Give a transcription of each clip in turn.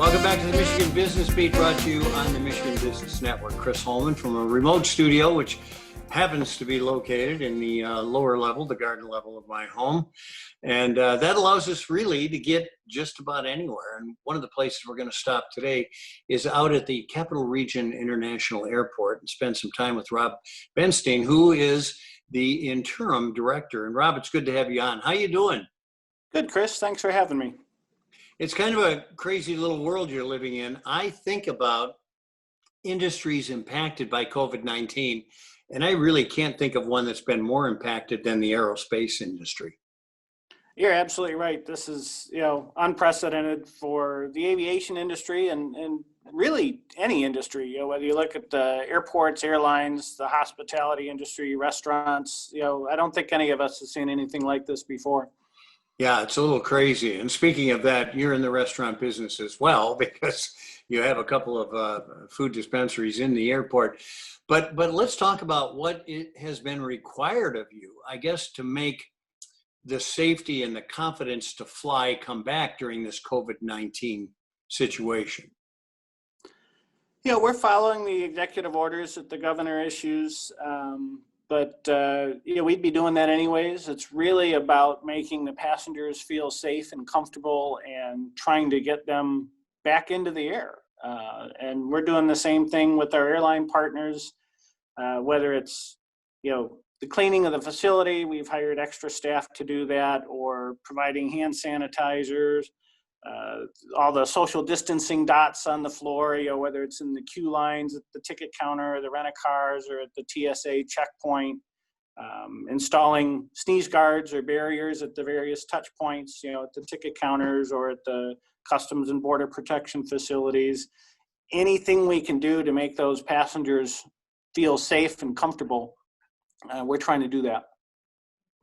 Welcome back to the Michigan Business Beat, brought to you on the Michigan Business Network. Chris Holman from a remote studio, which happens to be located in the lower level, the garden level of my home. And that allows us really to get just about anywhere. And one of the places we're going to stop today is out at the Capital Region International Airport and spend some time with Rob Benstein, who is the interim director. And Rob, it's good to have you on. How you doing? Good, Chris. Thanks for having me. It's kind of a crazy little world you're living in. I think about industries impacted by COVID-19, and I really can't think of one that's been more impacted than the aerospace industry. You're absolutely right. This is, unprecedented for the aviation industry and really any industry. Whether you look at the airports, airlines, the hospitality industry, restaurants, I don't think any of us have seen anything like this before. Yeah, it's a little crazy. And speaking of that, you're in the restaurant business as well, because you have a couple of food dispensaries in the airport. But let's talk about what it has been required of you, I guess, to make the safety and the confidence to fly come back during this COVID-19 situation. We're following the executive orders that the governor issues. But we'd be doing that anyways. It's really about making the passengers feel safe and comfortable and trying to get them back into the air. And we're doing the same thing with our airline partners, whether it's, the cleaning of the facility, we've hired extra staff to do that, or providing hand sanitizers, all the social distancing dots on the floor, whether it's in the queue lines at the ticket counter, or the rent-a-cars, or at the TSA checkpoint, installing sneeze guards or barriers at the various touch points, at the ticket counters or at the Customs and Border Protection facilities. Anything we can do to make those passengers feel safe and comfortable, we're trying to do that.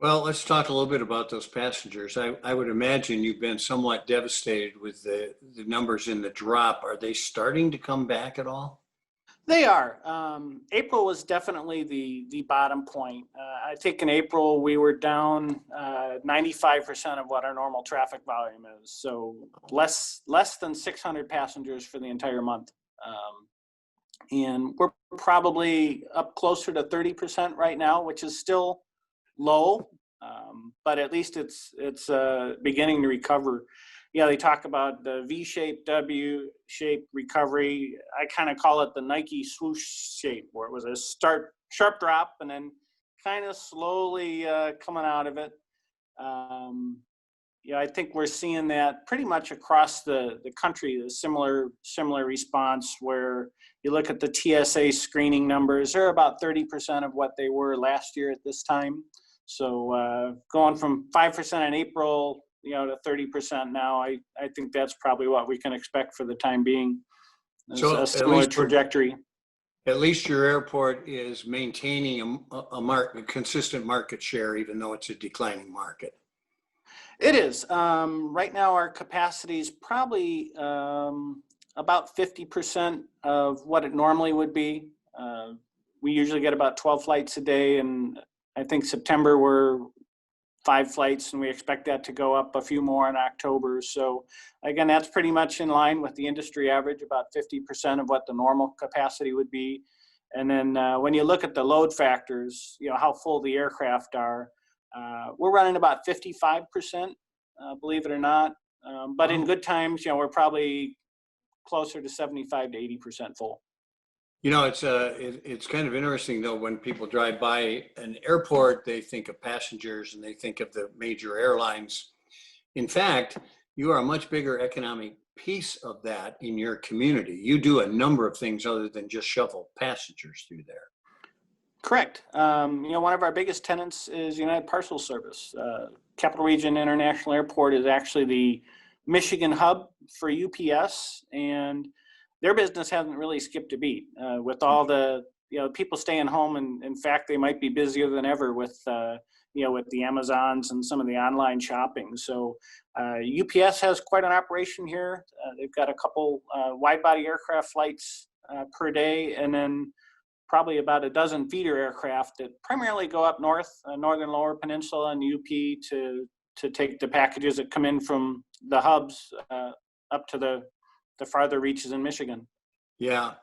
Well, let's talk a little bit about those passengers. I would imagine you've been somewhat devastated with the numbers in the drop. Are they starting to come back at all? They are. April was definitely the bottom point. I think in April we were down 95% of what our normal traffic volume is. So less than 600 passengers for the entire month. And we're probably up closer to 30% right now, which is still low, but at least it's beginning to recover. They talk about the V-shaped, W-shaped recovery. I kind of call it the Nike swoosh shape, where it was a sharp drop and then kind of slowly coming out of it. I think we're seeing that pretty much across the country, a similar response, where you look at the TSA screening numbers, they're about 30% of what they were last year at this time. So going from 5% in April, to 30% now, I think that's probably what we can expect for the time being. So a similar trajectory. At least your airport is maintaining a consistent market share, even though it's a declining market. It is. Right now, our capacity is probably about 50% of what it normally would be. We usually get about 12 flights a day, and I think September we're 5 flights, and we expect that to go up a few more in October. So again, that's pretty much in line with the industry average, about 50% of what the normal capacity would be. And then when you look at the load factors, how full the aircraft are, we're running about 55%, believe it or not. But in good times, we're probably closer to 75 to 80% full. It's kind of interesting, though, when people drive by an airport, they think of passengers and they think of the major airlines. In fact, you are a much bigger economic piece of that in your community. You do a number of things other than just shuttle passengers through there. Correct. One of our biggest tenants is United Parcel Service. Capital Region International Airport is actually the Michigan hub for UPS, and their business hasn't really skipped a beat with all the people staying home, and in fact they might be busier than ever with the Amazons and some of the online shopping. So UPS has quite an operation here. They've got a couple wide body aircraft flights per day, and then probably about a dozen feeder aircraft that primarily go up north, northern lower peninsula and UP to take the packages that come in from the hubs up to the the farther reaches in Michigan. Yeah.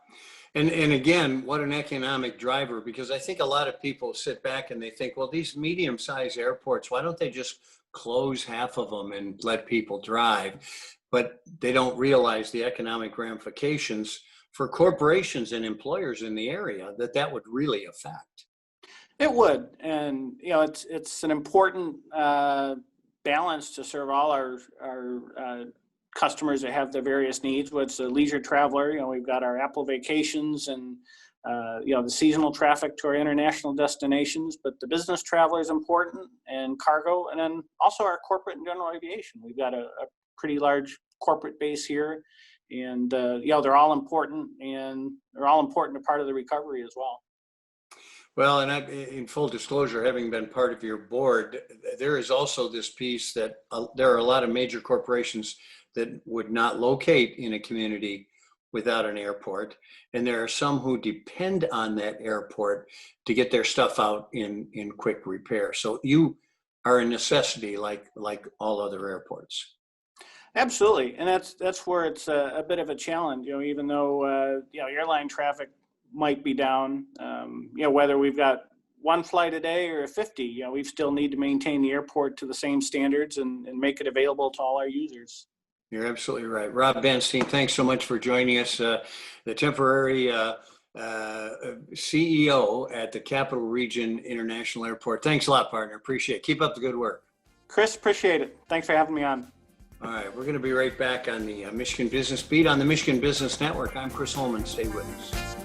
And again, what an economic driver, because I think a lot of people sit back and they think, well, these medium-sized airports, why don't they just close half of them and let people drive? But they don't realize the economic ramifications for corporations and employers in the area that would really affect. It would, and it's an important balance to serve all our customers that have the various needs. Whether it's a leisure traveler, we've got our Apple Vacations and the seasonal traffic to our international destinations, but the business traveler is important, and cargo, and then also our corporate and general aviation. We've got a pretty large corporate base here, and they're all important, and they're all important to part of the recovery as well. Well, and in full disclosure, having been part of your board, there is also this piece that there are a lot of major corporations that would not locate in a community without an airport. And there are some who depend on that airport to get their stuff out in quick repair. So you are a necessity like all other airports. Absolutely. And that's where it's a bit of a challenge, even though, airline traffic might be down, whether we've got one flight a day or 50, we still need to maintain the airport to the same standards and make it available to all our users. You're absolutely right. Rob Benstein, thanks so much for joining us, the temporary CEO at the Capital Region International Airport. Thanks a lot, partner. Appreciate it. Keep up the good work. Chris, appreciate it. Thanks for having me on. All right, we're going to be right back on the Michigan Business Beat on the Michigan Business Network. I'm Chris Holman. Stay with us.